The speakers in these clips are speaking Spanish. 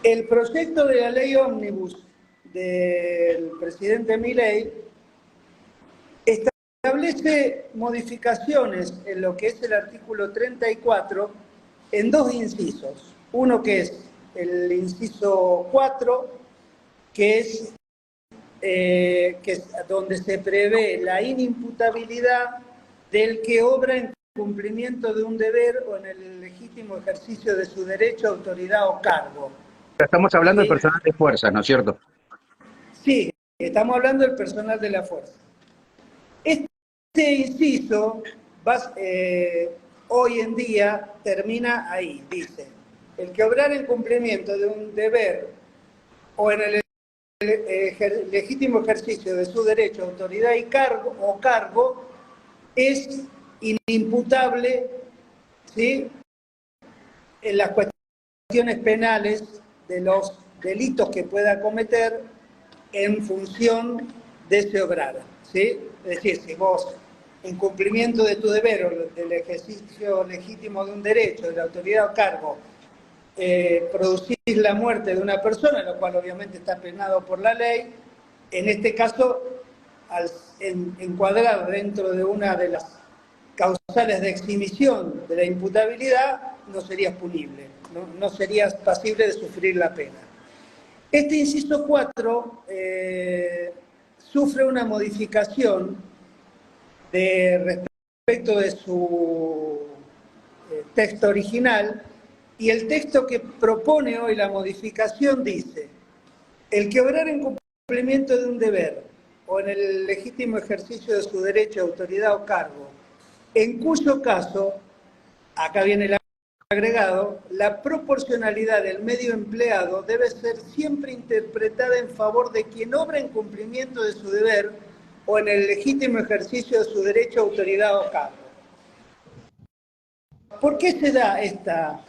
El proyecto de la ley ómnibus del presidente Milei establece modificaciones en lo que es el artículo 34 en dos incisos. Uno que es el inciso 4, que es donde se prevé la inimputabilidad del que obra en cumplimiento de un deber o en el legítimo ejercicio de su derecho, autoridad o cargo. Estamos hablando ¿Sí? de personal de fuerza, ¿no es cierto? Sí, estamos hablando del personal de la fuerza. Este inciso hoy en día termina ahí, dice, el que obrar en cumplimiento de un deber o en el legítimo ejercicio de su derecho, autoridad y cargo es inimputable, ¿sí?, en las cuestiones penales de los delitos que pueda cometer en función de ese obrar, ¿sí? Es decir, si vos, en cumplimiento de tu deber o del ejercicio legítimo de un derecho, de la autoridad o cargo, producís la muerte de una persona, lo cual obviamente está penado por la ley, en este caso, al encuadrar dentro de una de las causales de exhibición de la imputabilidad, no serías punible, no serías pasible de sufrir la pena. Este inciso 4 sufre una modificación respecto de su texto original, y el texto que propone hoy la modificación dice: el que obrar en cumplimiento de un deber o en el legítimo ejercicio de su derecho, autoridad o cargo, en cuyo caso, acá viene el agregado, la proporcionalidad del medio empleado debe ser siempre interpretada en favor de quien obra en cumplimiento de su deber o en el legítimo ejercicio de su derecho, autoridad o cargo. ¿Por qué se da esta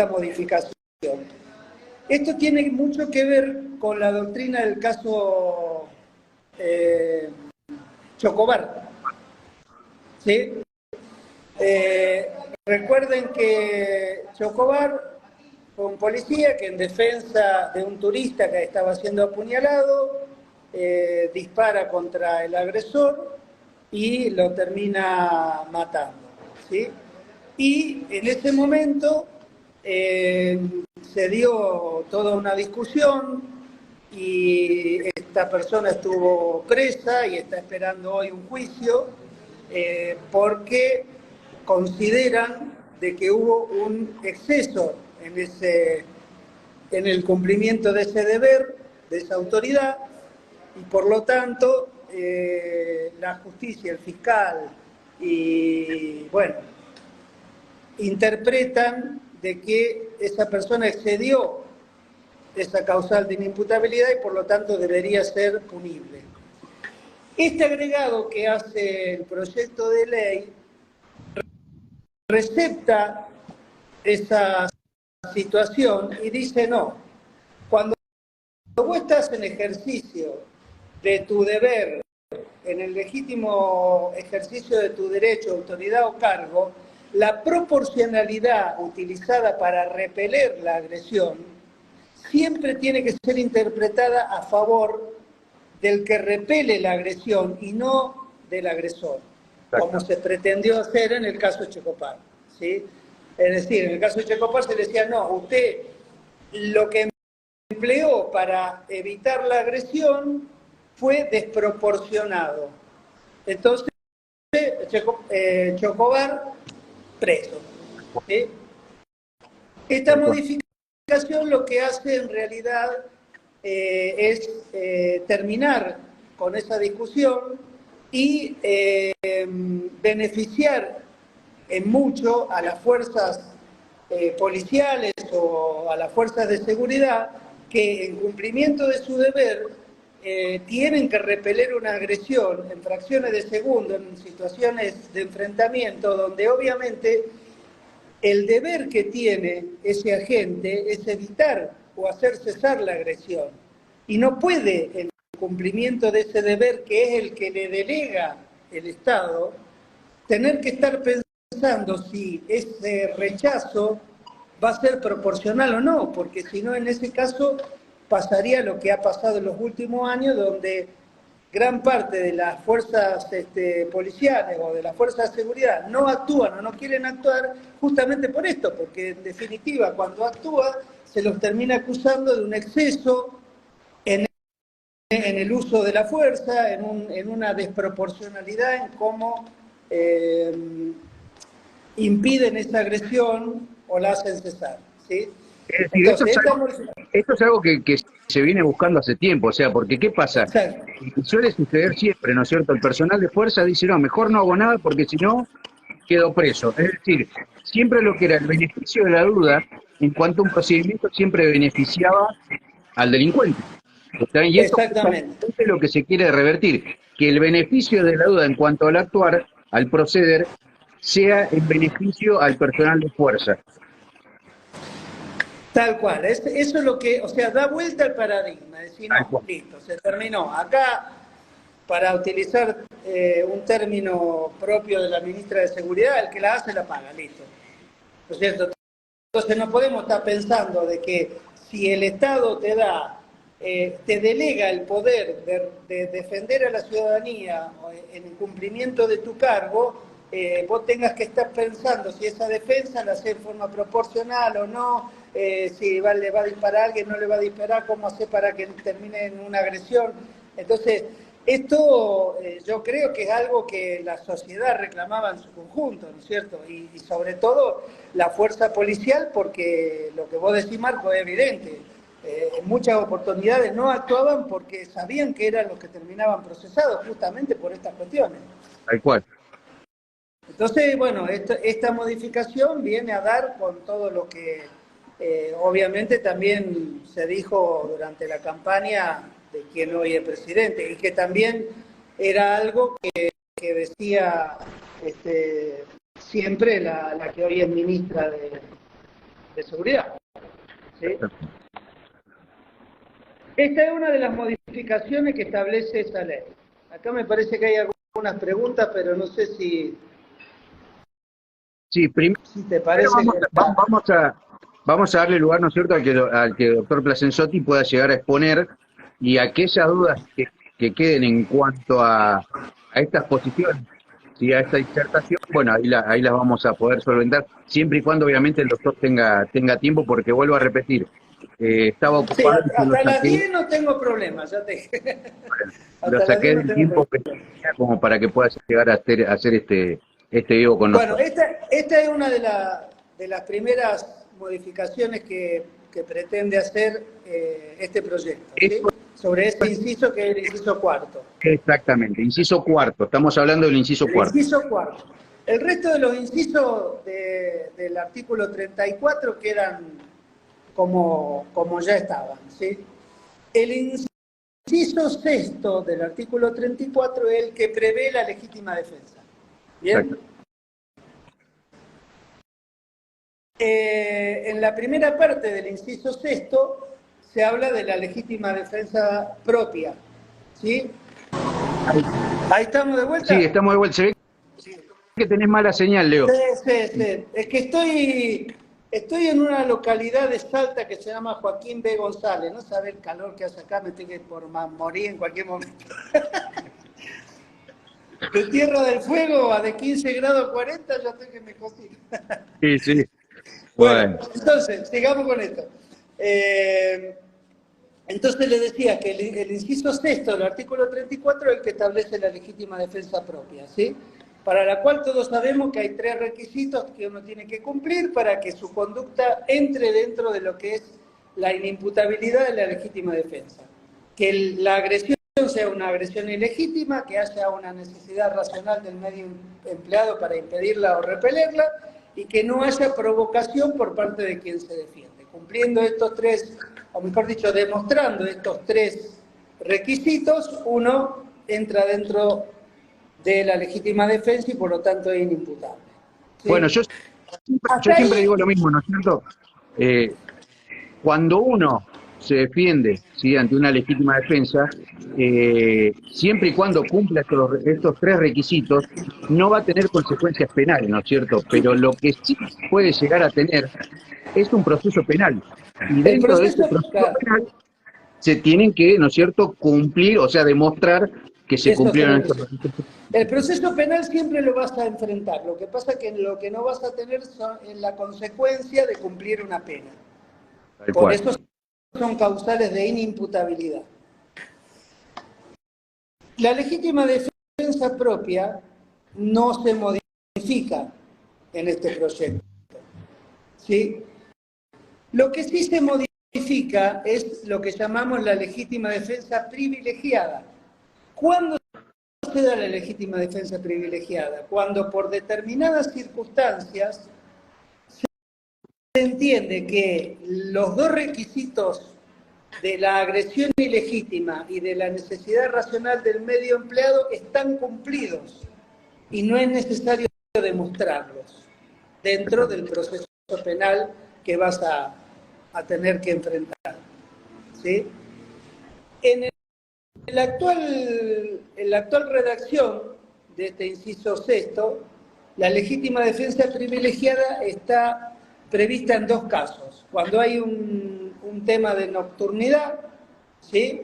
modificación? Esto tiene mucho que ver con la doctrina del caso Chocobar, ¿sí? Recuerden que Chocobar fue un policía que, en defensa de un turista que estaba siendo apuñalado, dispara contra el agresor y lo termina matando, ¿sí? Y en ese momento se dio toda una discusión y esta persona estuvo presa y está esperando hoy un juicio porque consideran de que hubo un exceso en el cumplimiento de ese deber, de esa autoridad, y por lo tanto la justicia, el fiscal y, bueno, interpretan de que esa persona excedió esa causal de inimputabilidad y por lo tanto debería ser punible. Este agregado que hace el proyecto de ley recepta esa situación y dice: no, cuando vos estás en ejercicio de tu deber, en el legítimo ejercicio de tu derecho, autoridad o cargo, la proporcionalidad utilizada para repeler la agresión siempre tiene que ser interpretada a favor del que repele la agresión y no del agresor, como se pretendió hacer en el caso de Checopar, ¿sí? Es decir, en el caso de Checopar se decía: no, usted lo que empleó para evitar la agresión fue desproporcionado. Entonces, Chocobar preso, ¿sí? Esta modificación lo que hace en realidad es terminar con esa discusión y beneficiar en mucho a las fuerzas policiales o a las fuerzas de seguridad que, en cumplimiento de su deber, tienen que repeler una agresión en fracciones de segundo, en situaciones de enfrentamiento, donde obviamente el deber que tiene ese agente es evitar o hacer cesar la agresión. Y no puede, en cumplimiento de ese deber, que es el que le delega el Estado, tener que estar pensando si ese rechazo va a ser proporcional o no, porque si no, en ese caso pasaría lo que ha pasado en los últimos años, donde gran parte de las fuerzas policiales o de las fuerzas de seguridad no actúan o no quieren actuar justamente por esto, porque en definitiva cuando actúa se los termina acusando de un exceso en el uso de la fuerza, en una desproporcionalidad en cómo impiden esa agresión o la hacen cesar, ¿sí? Es decir, Entonces, esto es algo que se viene buscando hace tiempo, o sea, porque ¿qué pasa? Y suele suceder siempre, ¿no es cierto? El personal de fuerza dice, no, mejor no hago nada porque si no, quedo preso. Es decir, siempre lo que era el beneficio de la duda, en cuanto a un procedimiento, siempre beneficiaba al delincuente. Y esto exactamente. es lo que se quiere revertir, que el beneficio de la duda en cuanto al actuar, al proceder, sea en beneficio al personal de fuerza. Tal cual, eso es lo que, o sea, da vuelta al paradigma, decir, no, listo, se terminó. Acá, para utilizar un término propio de la ministra de Seguridad, el que la hace la paga, listo. ¿No es cierto? Entonces no podemos estar pensando de que si el Estado te da, te delega el poder de defender a la ciudadanía en el cumplimiento de tu cargo, vos tengas que estar pensando si esa defensa la hace en forma proporcional o no, si le va a disparar a alguien, no le va a disparar, cómo hacer para que termine en una agresión. Entonces, esto yo creo que es algo que la sociedad reclamaba en su conjunto, ¿no es cierto? Y sobre todo la fuerza policial, porque lo que vos decís, Marco, es evidente. En muchas oportunidades no actuaban porque sabían que eran los que terminaban procesados justamente por estas cuestiones. Tal cual. Entonces, bueno, esta modificación viene a dar con todo lo que obviamente también se dijo durante la campaña de quien hoy es presidente, y que también era algo que decía siempre la que hoy es ministra de Seguridad. ¿Sí? Esta es una de las modificaciones que establece esa ley. Acá me parece que hay algunas preguntas, pero no sé si... Sí, si te parece vamos a darle lugar, ¿no es cierto?, al que el doctor Plasenzotti pueda llegar a exponer, y aquellas dudas que queden en cuanto a estas posiciones, ¿sí?, a esta disertación, bueno, ahí las vamos a poder solventar, siempre y cuando obviamente el doctor tenga tiempo, porque vuelvo a repetir, estaba ocupado. Sí, hasta las 10 no tengo problema, ya te lo saqué del tiempo que tenía como para que pueda llegar a hacer este video con nosotros. Bueno, esta es una de las primeras modificaciones que pretende hacer este proyecto, ¿sí? Sobre ese inciso que es el inciso cuarto. Exactamente, inciso cuarto, estamos hablando del inciso cuarto. Inciso cuarto. El resto de los incisos del artículo 34 quedan como ya estaban, ¿sí? El inciso sexto del artículo 34 es el que prevé la legítima defensa. ¿Bien? En la primera parte del inciso sexto se habla de la legítima defensa propia, ¿sí? Ahí estamos de vuelta. Sí, estamos de vuelta. Se ve que tenés mala señal, Leo. Sí. Es que estoy en una localidad de Salta que se llama Joaquín B. González. No sabe el calor que hace acá, me tengo que por morir en cualquier momento. De Tierra del Fuego a de 15 grados 40 ya estoy que me cocino. Sí. Bueno, entonces, sigamos con esto. Entonces le decía que el inciso sexto del artículo 34 es el que establece la legítima defensa propia, ¿sí? Para la cual todos sabemos que hay 3 requisitos que uno tiene que cumplir para que su conducta entre dentro de lo que es la inimputabilidad de la legítima defensa. Que la agresión sea una agresión ilegítima, que haya una necesidad racional del medio empleado para impedirla o repelerla, y que no haya provocación por parte de quien se defiende. Cumpliendo estos 3, o mejor dicho, demostrando estos 3 requisitos, uno entra dentro de la legítima defensa y por lo tanto es inimputable. ¿Sí? Bueno, yo siempre digo lo mismo, ¿no es cierto? Cuando uno se defiende, ¿sí?, ante una legítima defensa, siempre y cuando cumpla estos 3 requisitos, no va a tener consecuencias penales, ¿no es cierto? Pero lo que sí puede llegar a tener es un proceso penal. Y El dentro de ese proceso, proceso claro, penal se tienen que, ¿no es cierto?, cumplir, o sea, demostrar que se eso se lo cumplieron estos dice. requisitos. El proceso penal siempre lo vas a enfrentar, lo que pasa es que lo que no vas a tener es la consecuencia de cumplir una pena. Tal Por cual. eso son causales de inimputabilidad. La legítima defensa propia no se modifica en este proyecto, ¿sí? Lo que sí se modifica es lo que llamamos la legítima defensa privilegiada. ¿Cuándo se da la legítima defensa privilegiada? Cuando por determinadas circunstancias se entiende que los dos requisitos de la agresión ilegítima y de la necesidad racional del medio empleado están cumplidos y no es necesario demostrarlos dentro del proceso penal que vas a tener que enfrentar, ¿sí? En la actual redacción de este inciso sexto, la legítima defensa privilegiada está prevista en dos casos. Cuando hay un tema de nocturnidad, ¿sí?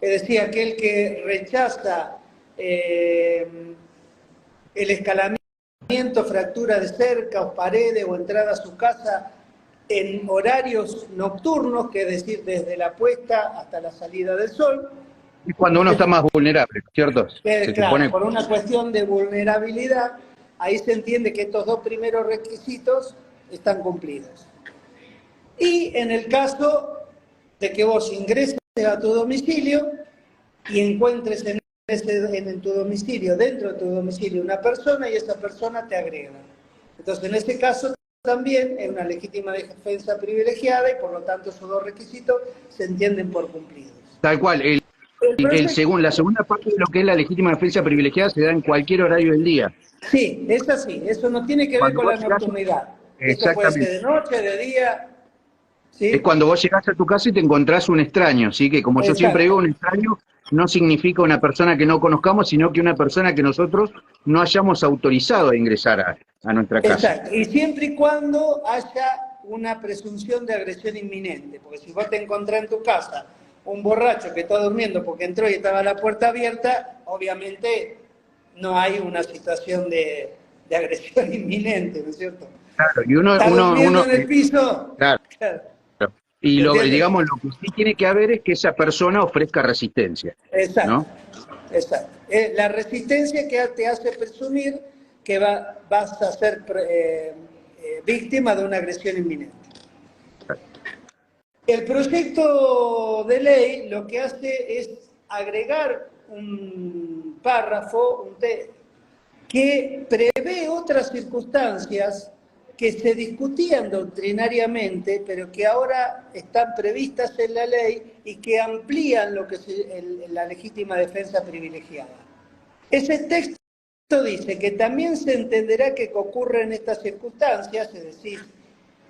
Es decir, aquel que rechaza el escalamiento, fractura de cercas, paredes o entrada a su casa en horarios nocturnos, que es decir, desde la puesta hasta la salida del sol. Es cuando uno está más vulnerable, ¿cierto? Se Claro, supone. por una cuestión de vulnerabilidad, ahí se entiende que estos dos primeros requisitos están cumplidos. Y en el caso de que vos ingreses a tu domicilio y encuentres en tu domicilio, dentro de tu domicilio, una persona y esa persona te agrega. Entonces, en ese caso también es una legítima defensa privilegiada y por lo tanto esos dos requisitos se entienden por cumplidos. Tal cual. La segunda parte de lo que es la legítima defensa privilegiada se da en cualquier horario del día. Sí, es así. Eso no tiene que ver Cuando con vos la llegás, nocturnidad. Esto puede ser exactamente. de noche, de día, Es ¿sí? cuando vos llegás a tu casa y te encontrás un extraño, ¿sí? Que como yo siempre digo, Exacto. un extraño no significa una persona que no conozcamos, sino que una persona que nosotros no hayamos autorizado a ingresar a nuestra casa. Exacto. Y siempre y cuando haya una presunción de agresión inminente. Porque si vos te encontrás en tu casa un borracho que está durmiendo porque entró y estaba la puerta abierta, obviamente no hay una situación de agresión inminente, ¿no es cierto? Claro, y uno, ¿Está uno, durmiendo uno, en el piso? claro. Claro. Y ¿Entiendes? digamos, lo que sí tiene que haber es que esa persona ofrezca resistencia, Exacto, ¿no? exacto. La resistencia que te hace presumir que vas a ser víctima de una agresión inminente. El proyecto de ley lo que hace es agregar un párrafo que prevé otras circunstancias que se discutían doctrinariamente, pero que ahora están previstas en la ley y que amplían lo que es la legítima defensa privilegiada. Ese texto dice que también se entenderá que ocurren estas circunstancias, es decir,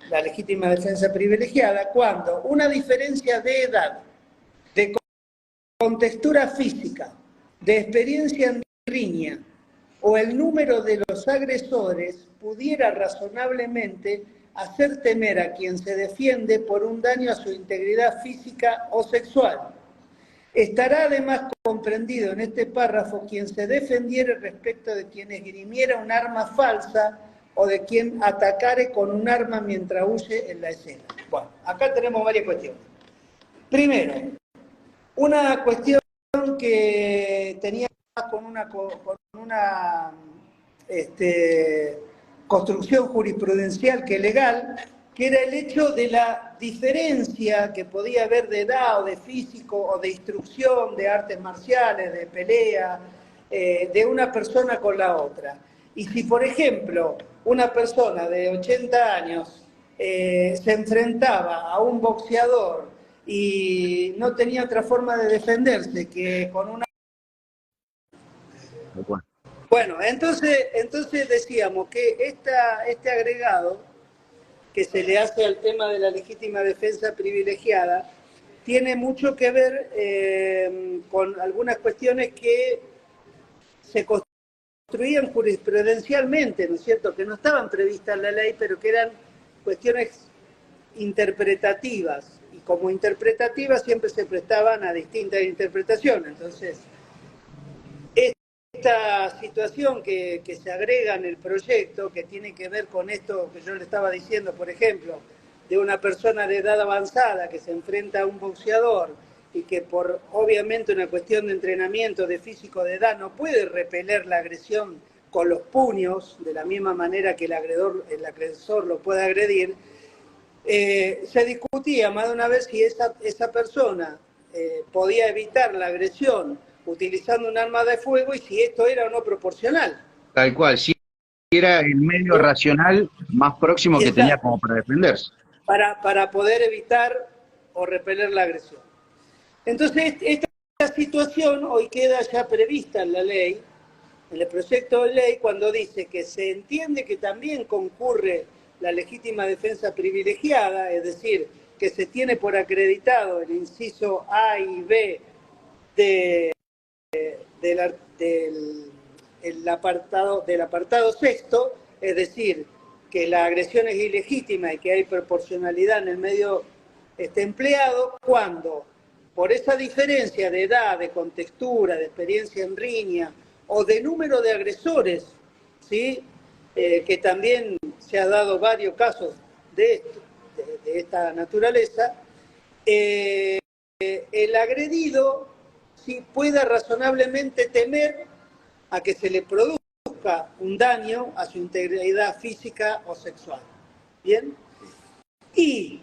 la legítima defensa privilegiada, cuando una diferencia de edad, de contextura física, de experiencia en riña o el número de los agresores pudiera razonablemente hacer temer a quien se defiende por un daño a su integridad física o sexual. Estará además comprendido en este párrafo quien se defendiere respecto de quien esgrimiera un arma falsa o de quien atacare con un arma mientras huye en la escena. Bueno, acá tenemos varias cuestiones. Primero, una cuestión que tenía con una construcción jurisprudencial que legal, que era el hecho de la diferencia que podía haber de edad o de físico o de instrucción, de artes marciales, de pelea, de una persona con la otra. Y si, por ejemplo, una persona de 80 años se enfrentaba a un boxeador y no tenía otra forma de defenderse que con una... Bueno, entonces decíamos que este agregado que se le hace al tema de la legítima defensa privilegiada tiene mucho que ver con algunas cuestiones que se jurisprudencialmente, ¿no es cierto?, que no estaban previstas en la ley, pero que eran cuestiones interpretativas, y como interpretativas siempre se prestaban a distintas interpretaciones. Entonces, esta situación que se agrega en el proyecto, que tiene que ver con esto que yo le estaba diciendo, por ejemplo, de una persona de edad avanzada que se enfrenta a un boxeador y que por obviamente una cuestión de entrenamiento, de físico, de edad, no puede repeler la agresión con los puños, de la misma manera que el agresor lo puede agredir, se discutía más de una vez si esa persona podía evitar la agresión utilizando un arma de fuego y si esto era o no proporcional. Tal cual, si era el medio racional más próximo que tenía como para defenderse. Para poder evitar o repeler la agresión. Entonces, esta situación hoy queda ya prevista en la ley, en el proyecto de ley, cuando dice que se entiende que también concurre la legítima defensa privilegiada, es decir, que se tiene por acreditado el inciso A y B del apartado sexto, es decir, que la agresión es ilegítima y que hay proporcionalidad en el medio empleado, cuando por esa diferencia de edad, de contextura, de experiencia en riña o de número de agresores, ¿sí? Que también se ha dado varios casos de esta naturaleza, el agredido sí pueda razonablemente temer a que se le produzca un daño a su integridad física o sexual. ¿Bien? Y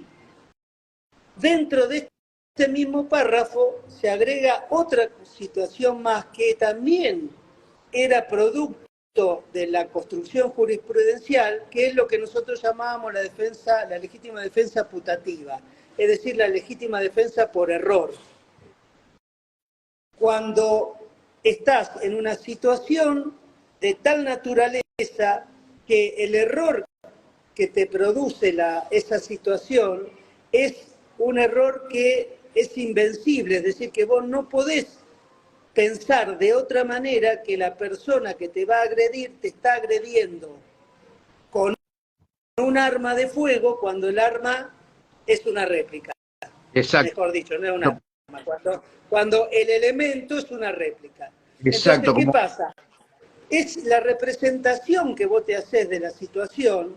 dentro de este mismo párrafo se agrega otra situación más que también era producto de la construcción jurisprudencial, que es lo que nosotros llamábamos la legítima defensa putativa, es decir, la legítima defensa por error. Cuando estás en una situación de tal naturaleza que el error que te produce esa situación es un error que es invencible, es decir, que vos no podés pensar de otra manera que la persona que te va a agredir te está agrediendo con un arma de fuego cuando el arma es una réplica. Exacto. Mejor dicho, no es un arma. Cuando el elemento es una réplica. Exacto. Entonces, ¿qué pasa? Es la representación que vos te haces de la situación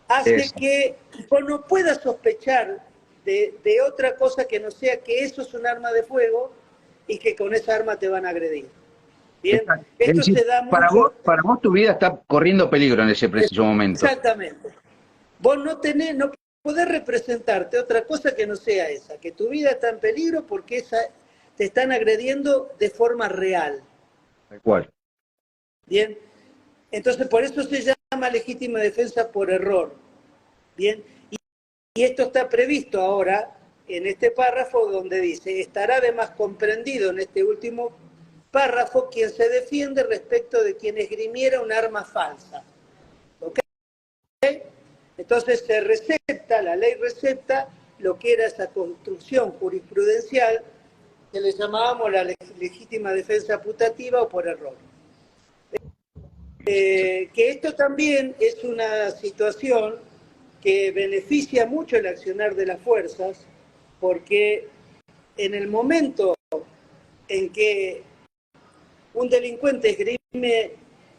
hace que vos no puedas sospechar de otra cosa que no sea que eso es un arma de fuego y que con esa arma te van a agredir. Bien, esto decir, se da mucho. Para vos tu vida está corriendo peligro en ese preciso momento. Exactamente. Vos no podés representarte otra cosa que no sea esa, que tu vida está en peligro porque te están agrediendo de forma real. Tal cual. Bien, entonces por eso se llama legítima defensa por error. Bien, y esto está previsto ahora en este párrafo donde dice, estará además comprendido en este último párrafo quien se defiende respecto de quien esgrimiera un arma falsa. ¿Ok? Entonces la ley recepta lo que era esa construcción jurisprudencial que le llamábamos la legítima defensa putativa o por error. Que esto también es una situación que beneficia mucho el accionar de las fuerzas, porque en el momento en que un delincuente esgrime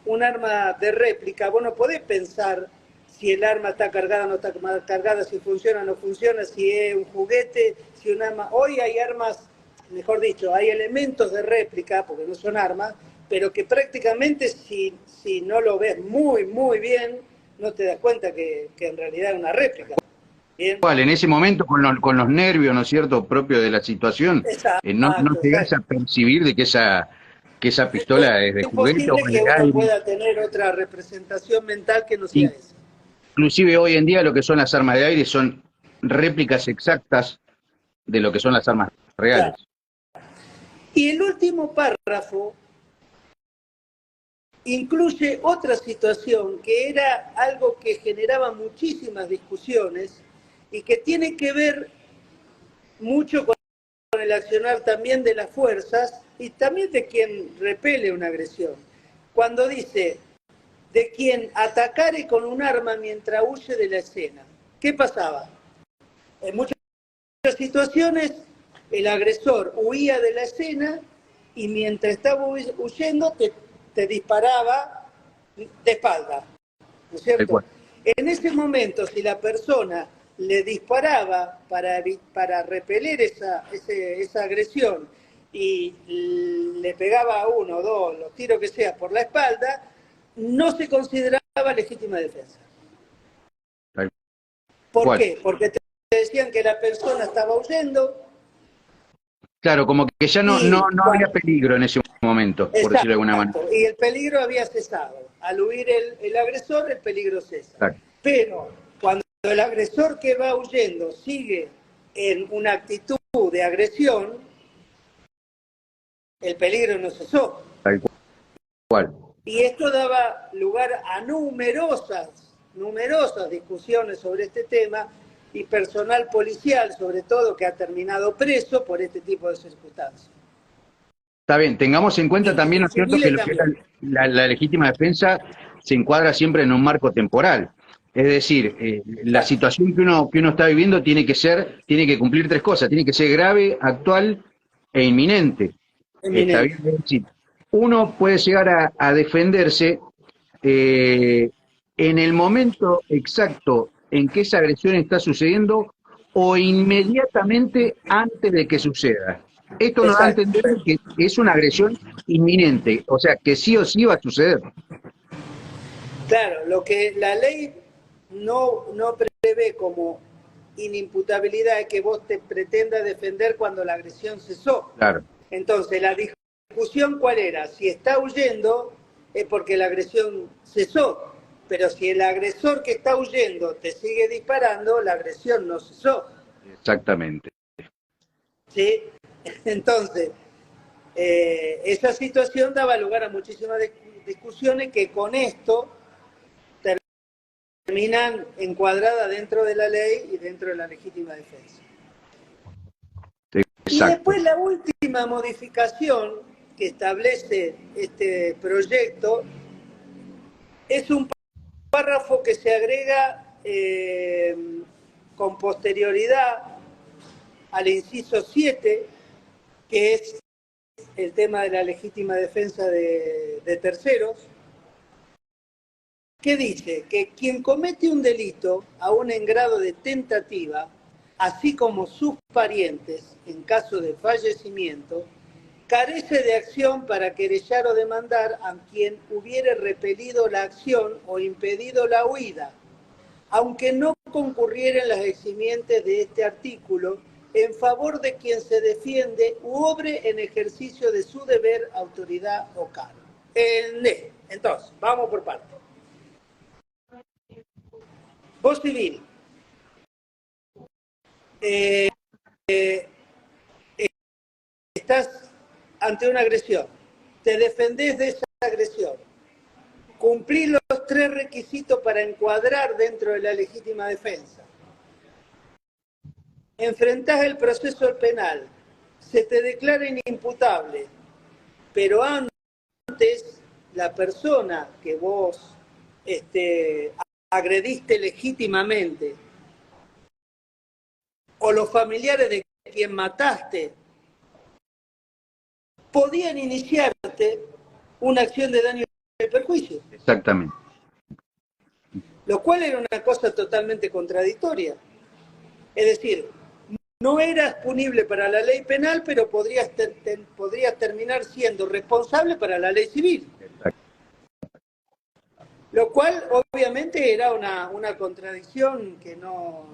un arma de réplica, vos no podés pensar si el arma está cargada o no está cargada, si funciona o no funciona, si es un juguete, si un arma... Hoy hay armas, mejor dicho, hay elementos de réplica, porque no son armas, pero que prácticamente si no lo ves muy, muy bien, no te das cuenta que en realidad es una réplica. ¿Bien? En ese momento, con los nervios, ¿no es cierto?, propio de la situación, no llegás a percibir de que esa pistola es de juguete o es imposible que uno pueda tener otra representación mental que no sea esa. Inclusive hoy en día lo que son las armas de aire son réplicas exactas de lo que son las armas reales. Claro. Y el último párrafo incluye otra situación que era algo que generaba muchísimas discusiones y que tiene que ver mucho con el accionar también de las fuerzas y también de quien repele una agresión. Cuando dice, de quien atacare con un arma mientras huye de la escena. ¿Qué pasaba? En muchas situaciones el agresor huía de la escena y mientras estaba huyendo te disparaba de espalda, ¿no es cierto? En ese momento, si la persona le disparaba para repeler esa agresión y le pegaba a uno o dos, los tiros que sea, por la espalda, no se consideraba legítima defensa. ¿Por qué? Porque te decían que la persona estaba huyendo. Claro, como que ya no había peligro en ese momento, por decirlo de alguna manera. Y el peligro había cesado. Al huir el agresor, el peligro cesa. Exacto. Pero cuando el agresor que va huyendo sigue en una actitud de agresión, el peligro no cesó. Tal cual. Y esto daba lugar a numerosas discusiones sobre este tema y personal policial, sobre todo, que ha terminado preso por este tipo de circunstancias. Está bien, tengamos en cuenta también, ¿no es cierto?, que lo que es la legítima defensa se encuadra siempre en un marco temporal. Es decir, la situación que uno está viviendo tiene que cumplir tres cosas: tiene que ser grave, actual e inminente. Está bien, es decir, uno puede llegar a defenderse en el momento exacto en que esa agresión está sucediendo o inmediatamente antes de que suceda. Esto nos da a entender que es una agresión inminente, o sea, que sí o sí va a suceder. Claro, lo que la ley no prevé como inimputabilidad es que vos te pretendas defender cuando la agresión cesó. Claro. Entonces, la discusión, ¿cuál era? Si está huyendo es porque la agresión cesó, pero si el agresor que está huyendo te sigue disparando, la agresión no cesó. Exactamente. ¿Sí? Entonces, esa situación daba lugar a muchísimas discusiones que con esto terminan encuadradas dentro de la ley y dentro de la legítima defensa. Exacto. Y después la última modificación que establece este proyecto es un párrafo que se agrega con posterioridad al inciso 7, que es el tema de la legítima defensa de terceros, que dice que quien comete un delito, aún en grado de tentativa, así como sus parientes, en caso de fallecimiento, carece de acción para querellar o demandar a quien hubiere repelido la acción o impedido la huida, aunque no concurrieran las eximientes de este artículo en favor de quien se defiende u obre en ejercicio de su deber, autoridad o cargo. Entonces, vamos por partes. Vos civil, estás ante una agresión, te defendés de esa agresión, cumplís los tres requisitos para encuadrar dentro de la legítima defensa, enfrentás el proceso penal, se te declara inimputable, pero antes la persona que vos agrediste legítimamente o los familiares de quien mataste podían iniciarte una acción de daño y perjuicio. Exactamente. Lo cual era una cosa totalmente contradictoria. Es decir, no eras punible para la ley penal, pero podrías terminar siendo responsable para la ley civil. Exacto. Lo cual obviamente era una contradicción que no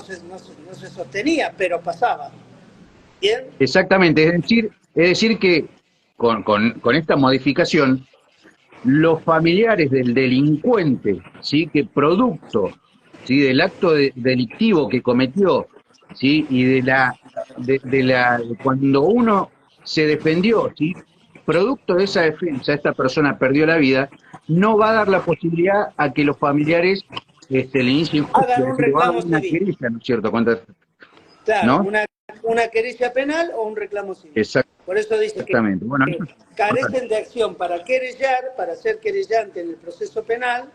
se sostenía, pero pasaba. ¿Bien? Exactamente, es decir que con esta modificación, los familiares del delincuente, ¿sí?, que producto, ¿sí?, del acto delictivo que cometió, ¿sí?, y cuando uno se defendió, ¿sí?, producto de esa defensa, esta persona perdió la vida, no va a dar la posibilidad a que los familiares le inicien juicio, hagan un reclamo civil. Querella, ¿no es cierto? Claro, ¿no? Una querella penal o un reclamo civil. Exacto. Por eso dice que carecen de acción para querellar, para ser querellante en el proceso penal,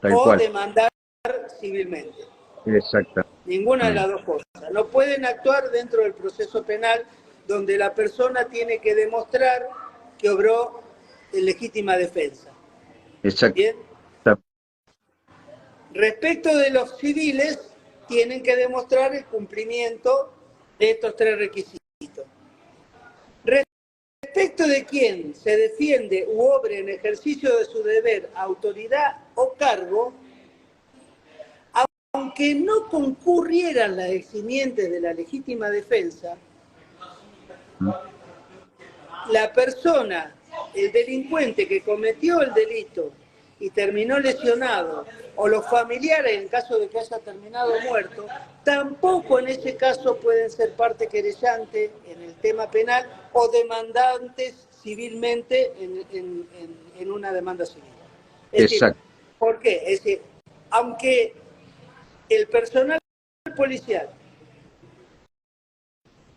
o demandar civilmente. Exacto. Ninguna de las dos cosas. No pueden actuar dentro del proceso penal donde la persona tiene que demostrar que obró en legítima defensa. Exacto. ¿Bien? Respecto de los civiles, tienen que demostrar el cumplimiento de estos tres requisitos. Respecto de quien se defiende u obre en ejercicio de su deber, autoridad o cargo, aunque no concurrieran las eximientes de la legítima defensa, la persona, el delincuente que cometió el delito y terminó lesionado, o los familiares en caso de que haya terminado muerto, tampoco en ese caso pueden ser parte querellante en el tema penal o demandantes civilmente en una demanda civil. Es decir, ¿por qué? Es decir, aunque el personal policial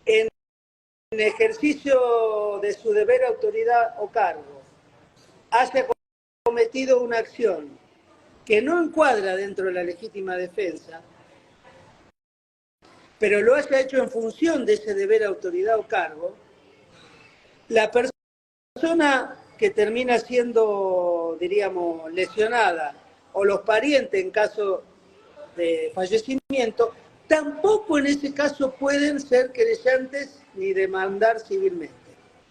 en ejercicio de su deber, autoridad o cargo haya cometido una acción que no encuadra dentro de la legítima defensa, pero lo haya hecho en función de ese deber, autoridad o cargo, la persona que termina siendo, diríamos, lesionada, o los parientes en caso de fallecimiento, tampoco en ese caso pueden ser querellantes ni demandar civilmente.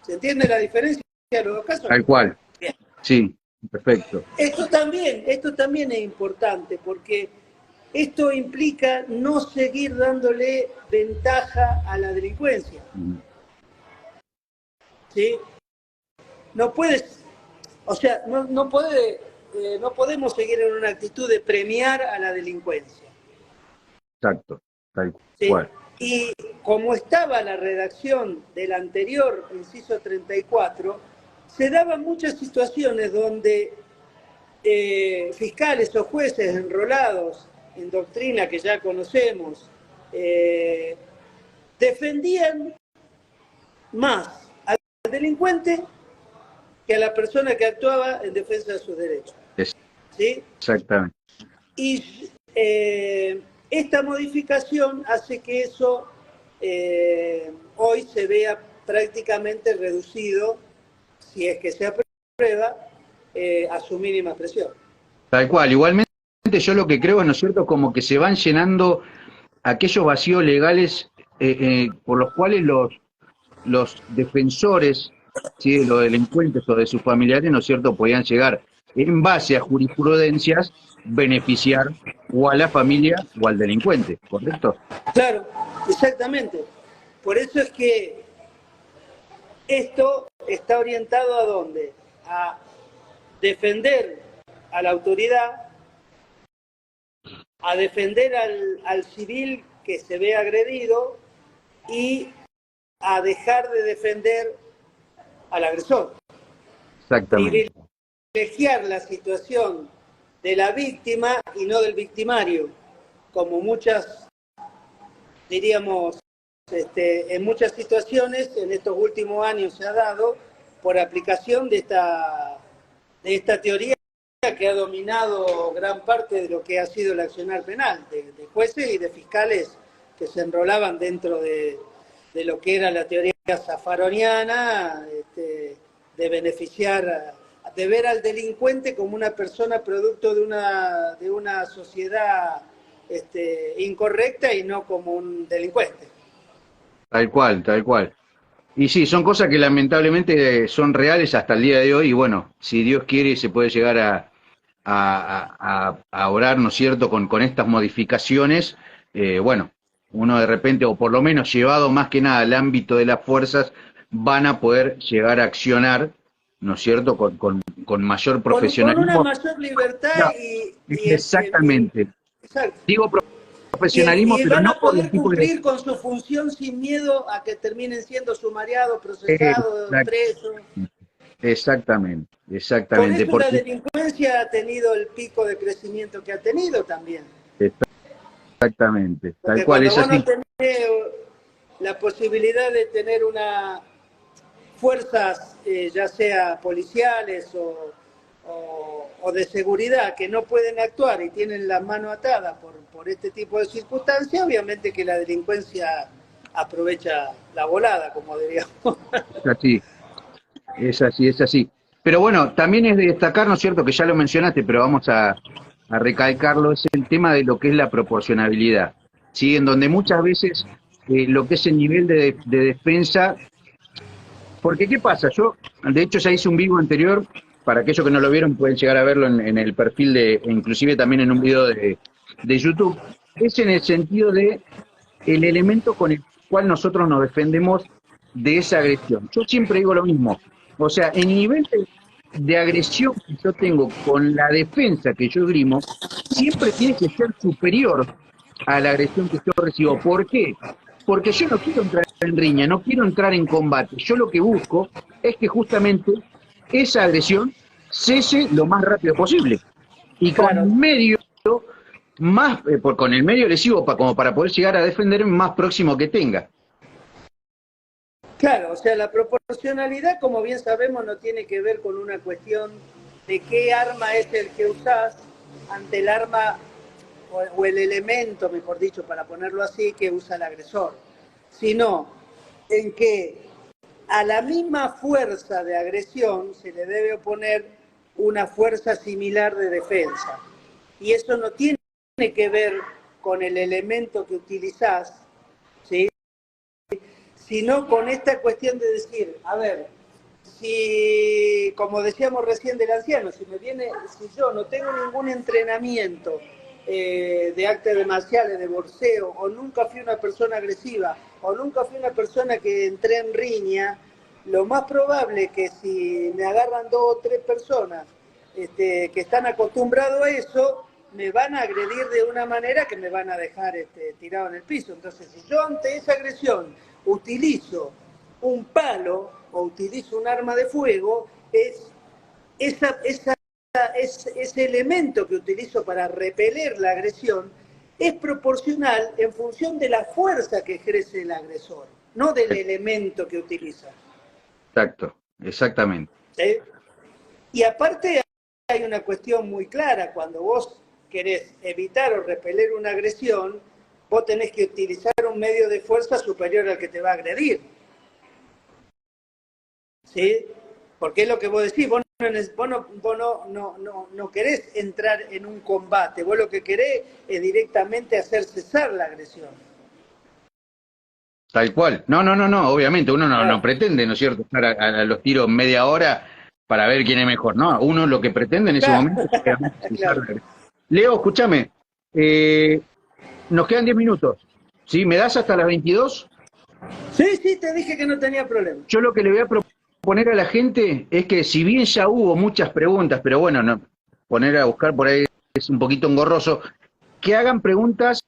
¿Se entiende la diferencia de los dos casos? Tal cual. Bien. Sí, perfecto. Esto también es importante porque esto implica no seguir dándole ventaja a la delincuencia. ¿Sí? No puedes, o sea, no podemos seguir en una actitud de premiar a la delincuencia. Exacto, tal cual. ¿Sí? Y como estaba la redacción del anterior inciso 34, se daban muchas situaciones donde fiscales o jueces enrolados en doctrina que ya conocemos, defendían más al delincuente que a la persona que actuaba en defensa de sus derechos. ¿Sí? Exactamente. Y esta modificación hace que eso hoy se vea prácticamente reducido, si es que se aprueba, a su mínima expresión. Tal cual. Igualmente yo lo que creo, ¿no es cierto?, como que se van llenando aquellos vacíos legales por los cuales los defensores, ¿sí?, de los delincuentes o de sus familiares, ¿no es cierto?, podían llegar en base a jurisprudencias beneficiar o a la familia o al delincuente, ¿correcto? Claro, exactamente. Por eso es que esto está orientado ¿a dónde? A defender a la autoridad, a defender al civil que se ve agredido y a dejar de defender al agresor. Exactamente. Privilegiar la situación de la víctima y no del victimario, como muchas, diríamos, en muchas situaciones en estos últimos años se ha dado por aplicación de esta teoría que ha dominado gran parte de lo que ha sido el accionar penal, de jueces y de fiscales que se enrolaban dentro de lo que era la teoría zafaroniana, de beneficiar, de ver al delincuente como una persona producto de una sociedad incorrecta y no como un delincuente. Tal cual, tal cual. Y sí, son cosas que lamentablemente son reales hasta el día de hoy y bueno, si Dios quiere se puede llegar a orar, ¿no es cierto?, con estas modificaciones, bueno, uno de repente, o por lo menos llevado más que nada al ámbito de las fuerzas, van a poder llegar a accionar, ¿no es cierto?, con mayor profesionalismo. Con una mayor libertad exactamente. Exacto. Digo profesionalismo, y pero van no a por poder el tipo cumplir con su función sin miedo a que terminen siendo sumariados, procesados, presos. Exactamente, Por exactamente. eso la delincuencia ha tenido el pico de crecimiento que ha tenido también. Exactamente, porque tal cual es así. Cuando vos no tenés la posibilidad de tener fuerzas, ya sea policiales o de seguridad que no pueden actuar y tienen las manos atadas por este tipo de circunstancias, obviamente que la delincuencia aprovecha la volada, como diríamos. Es así, es así, es así. Pero bueno, también es de destacar, ¿no es cierto?, que ya lo mencionaste, pero vamos a recalcarlo, es el tema de lo que es la proporcionalidad, ¿sí? En donde muchas veces lo que es el nivel de defensa. Porque, ¿qué pasa? Yo, de hecho, ya hice un vivo anterior, para aquellos que no lo vieron pueden llegar a verlo en el perfil e inclusive también en un video de YouTube, es en el sentido de el elemento con el cual nosotros nos defendemos de esa agresión. Yo siempre digo lo mismo, o sea, el nivel de agresión que yo tengo con la defensa que yo esgrimo, siempre tiene que ser superior a la agresión que yo recibo. ¿Por qué? Porque yo no quiero entrar en riña, no quiero entrar en combate. Yo lo que busco es que justamente esa agresión cese lo más rápido posible. Y con Claro, el medio más, con el medio lesivo como para poder llegar a defenderme más próximo que tenga. claro, o sea, la proporcionalidad, como bien sabemos, no tiene que ver con una cuestión de qué arma es el que usás ante el arma o el elemento, mejor dicho, para ponerlo así, que usa el agresor, sino en que a la misma fuerza de agresión se le debe oponer una fuerza similar de defensa. Y eso no tiene que ver con el elemento que utilizás, ¿sí?, sino con esta cuestión de decir, a ver, si, como decíamos recién del anciano, si yo no tengo ningún entrenamiento de artes marciales, de boxeo, o nunca fui una persona agresiva, o nunca fui una persona que entré en riña, lo más probable es que si me agarran 2 o 3 personas que están acostumbrados a eso, me van a agredir de una manera que me van a dejar tirado en el piso. Entonces, si yo ante esa agresión utilizo un palo o utilizo un arma de fuego, ese elemento que utilizo para repeler la agresión es proporcional en función de la fuerza que ejerce el agresor, no del elemento que utiliza. Exacto, exactamente. ¿Sí? Y aparte hay una cuestión muy clara, cuando vos querés evitar o repeler una agresión, vos tenés que utilizar un medio de fuerza superior al que te va a agredir. ¿Sí? Porque es lo que vos decís, vos no querés entrar en un combate, vos lo que querés es directamente hacer cesar la agresión. Tal cual. No, obviamente uno no Claro. pretende, ¿no es cierto?, estar a los tiros media hora para ver quién es mejor. No, uno lo que pretende en ese Claro. momento es obviamente cesar Claro. la agresión. Leo, escúchame, nos quedan 10 minutos. ¿Sí? ¿Me das hasta las 22? Sí, sí, te dije que no tenía problema. Yo lo que le voy a proponer a la gente es que, si bien ya hubo muchas preguntas, pero bueno, no, poner a buscar por ahí es un poquito engorroso, que hagan preguntas,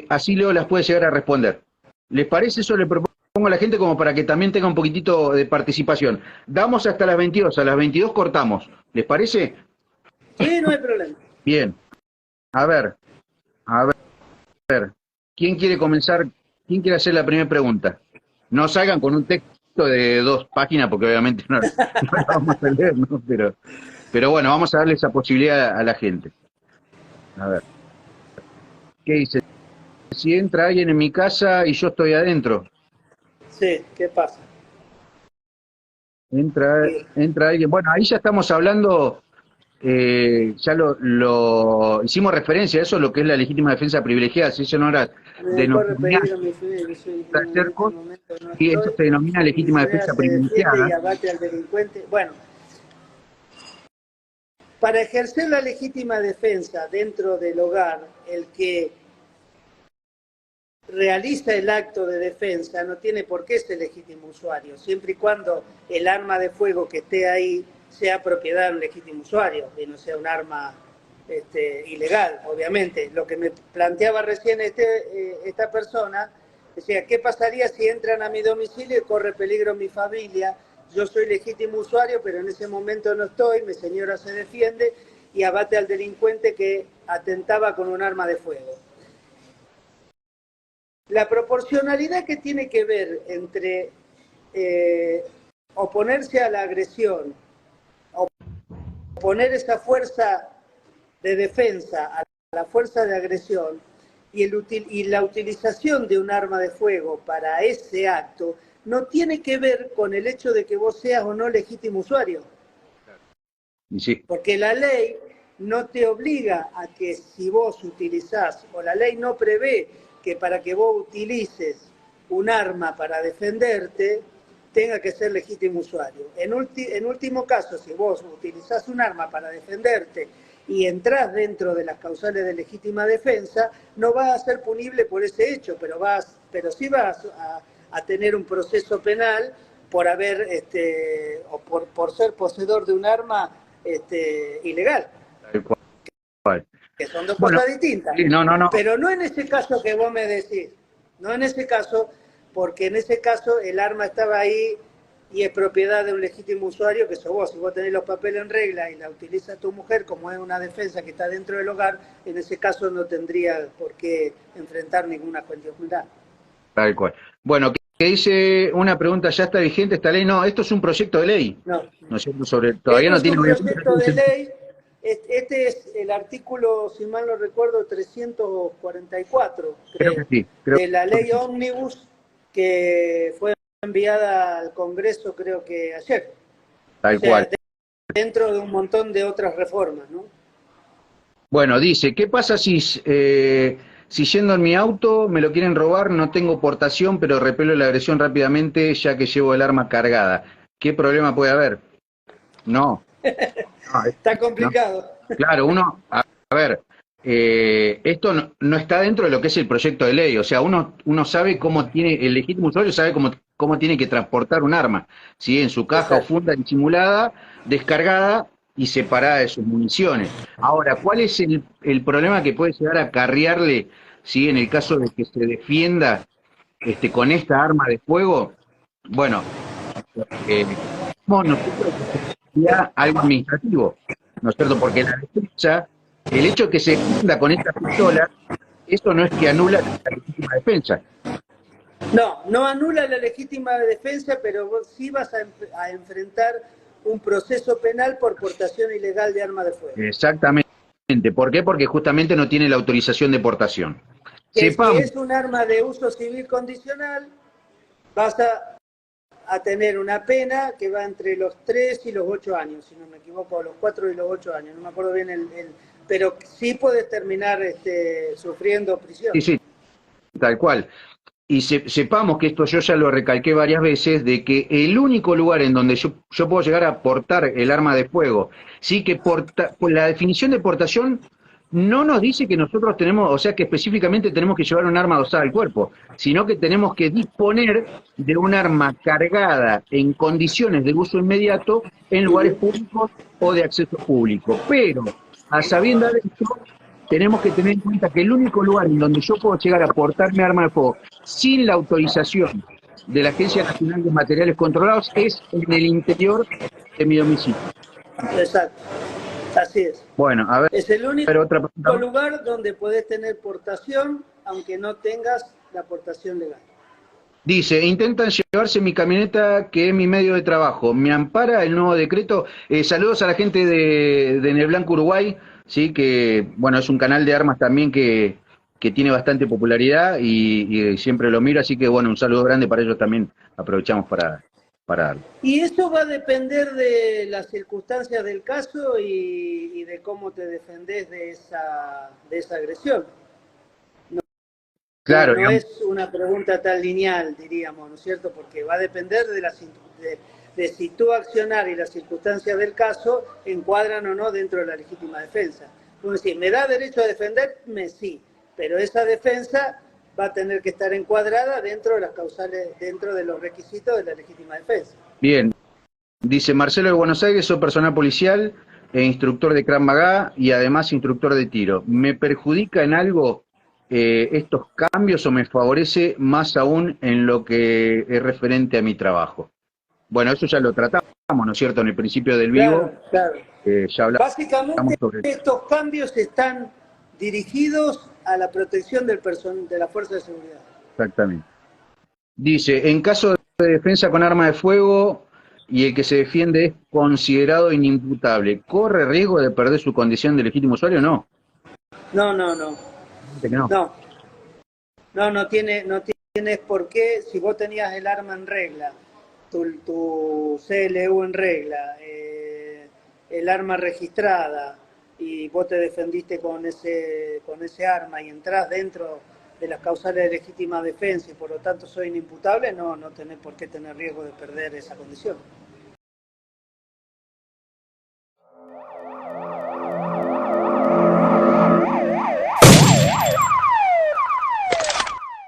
así Leo las puede llegar a responder. ¿Les parece? Eso le propongo a la gente como para que también tenga un poquitito de participación. Damos hasta las 22, a las 22 cortamos. ¿Les parece? Sí, no hay problema. Bien. A ver, a ver. ¿Quién quiere comenzar? ¿Quién quiere hacer la primera pregunta? No salgan con un texto de 2 páginas porque obviamente no la vamos a leer, ¿no? Pero bueno, vamos a darle esa posibilidad a la gente. A ver, ¿qué dice? Si entra alguien en mi casa y yo estoy adentro, Sí, ¿qué pasa? entra alguien. Bueno, ahí ya estamos hablando, ya lo hicimos referencia a eso, lo que es la legítima defensa privilegiada. Si eso no era Me corre denominado peligro mi fe, en este cerco, momento no y eso estoy, se denomina mi legítima señora defensa se defiende y privilegiada. abate al delincuente. Bueno, para ejercer la legítima defensa dentro del hogar, el que realiza el acto de defensa no tiene por qué ser legítimo usuario, siempre y cuando el arma de fuego que esté ahí sea propiedad de un legítimo usuario y no sea un arma ilegal, obviamente. Lo que me planteaba recién esta persona, decía, ¿qué pasaría si entran a mi domicilio y corre peligro mi familia? Yo soy legítimo usuario, pero en ese momento no estoy, mi señora se defiende y abate al delincuente que atentaba con un arma de fuego. La proporcionalidad que tiene que ver entre oponerse a la agresión poner esa fuerza de defensa a la fuerza de agresión y la utilización de un arma de fuego para ese acto no tiene que ver con el hecho de que vos seas o no legítimo usuario. Sí. Porque la ley no te obliga a que si vos utilizás, o la ley no prevé que para que vos utilices un arma para defenderte, tenga que ser legítimo usuario. En último caso, si vos utilizás un arma para defenderte y entrás dentro de las causales de legítima defensa, no vas a ser punible por ese hecho, pero sí vas a tener un proceso penal por haber, o por ser poseedor de un arma ilegal. Tal cual. Que son dos cosas distintas. Sí, no. Pero no en ese caso que vos me decís. No en ese caso, porque en ese caso el arma estaba ahí y es propiedad de un legítimo usuario que sos vos. Si vos tenés los papeles en regla y la utiliza tu mujer como es una defensa que está dentro del hogar, en ese caso no tendría por qué enfrentar ninguna cuestión penal. Tal cual. Bueno, que dice una pregunta, ¿ya está vigente esta ley? No, esto es un proyecto de ley. No es cierto? Todavía no tiene... un proyecto de ley. Este es el artículo, si mal no recuerdo, 344, creo que sí, de la ley Ómnibus, que fue enviada al Congreso, creo que ayer. Tal cual. Dentro de un montón de otras reformas, ¿no? Bueno, dice, ¿qué pasa si yendo en mi auto me lo quieren robar, no tengo portación, pero repelo la agresión rápidamente ya que llevo el arma cargada? ¿Qué problema puede haber? No. Está complicado. No. Claro, a ver, esto no está dentro de lo que es el proyecto de ley, o sea, uno sabe cómo tiene, el legítimo usuario sabe cómo tiene que transportar un arma, ¿sí? En su caja o funda disimulada, descargada y separada de sus municiones. Ahora, ¿cuál es el problema que puede llegar a acarrearle, ¿sí? En el caso de que se defienda con esta arma de fuego? Bueno, nosotros sería algo administrativo, ¿no es cierto? Porque la defensa, el hecho de que se defienda con esta pistola, eso no es que anula la legítima defensa. No anula la legítima defensa, pero vos sí vas a enfrentar un proceso penal por portación ilegal de arma de fuego. Exactamente. ¿Por qué? Porque justamente no tiene la autorización de portación. Si es un arma de uso civil condicional, vas a tener una pena que va entre los 3 y los 8 años, si no me equivoco, los 4 y los 8 años, no me acuerdo bien pero sí puedes terminar sufriendo prisión. Sí, tal cual. Y sepamos que esto yo ya lo recalqué varias veces, de que el único lugar en donde yo puedo llegar a portar el arma de fuego, sí que la definición de portación no nos dice que nosotros tenemos, o sea que específicamente tenemos que llevar un arma adosada al cuerpo, sino que tenemos que disponer de un arma cargada en condiciones de uso inmediato en lugares públicos o de acceso público. Pero, a sabiendas de esto, tenemos que tener en cuenta que el único lugar en donde yo puedo llegar a portar mi arma de fuego sin la autorización de la Agencia Nacional de Materiales Controlados es en el interior de mi domicilio. Exacto, así es. Bueno, a ver. Es el único lugar donde podés tener portación, aunque no tengas la portación legal. Dice, intentan llevarse mi camioneta, que es mi medio de trabajo. ¿Me ampara el nuevo decreto? Saludos a la gente de Neblanco, Uruguay, sí, que bueno, es un canal de armas también que tiene bastante popularidad y siempre lo miro, así que bueno, un saludo grande para ellos también, aprovechamos para darlo. Y eso va a depender de las circunstancias del caso y de cómo te defendés de esa agresión. Claro, no es una pregunta tan lineal, diríamos, ¿no es cierto? Porque va a depender de si tu accionar y las circunstancias del caso encuadran o no dentro de la legítima defensa. Como decir, ¿me da derecho a defenderme? Sí, pero esa defensa va a tener que estar encuadrada dentro de las causales, dentro de los requisitos de la legítima defensa. Bien, dice Marcelo de Buenos Aires, soy personal policial e instructor de Krav Maga y además instructor de tiro. ¿Me perjudica en algo estos cambios o me favorece más aún en lo que es referente a mi trabajo? Bueno, eso ya lo tratamos, ¿no es cierto? En el principio del vivo. Claro. Ya hablamos. Básicamente estos cambios están dirigidos a la protección del de la fuerza de seguridad. Exactamente. Dice, en caso de defensa con arma de fuego, y el que se defiende es considerado inimputable, ¿corre riesgo de perder su condición de legítimo usuario o no? No, no, no. No. No, no tienes por qué, si vos tenías el arma en regla, tu CLU en regla, el arma registrada, y vos te defendiste con ese arma y entrás dentro de las causales de legítima defensa y por lo tanto soy inimputable, no tenés por qué tener riesgo de perder esa condición.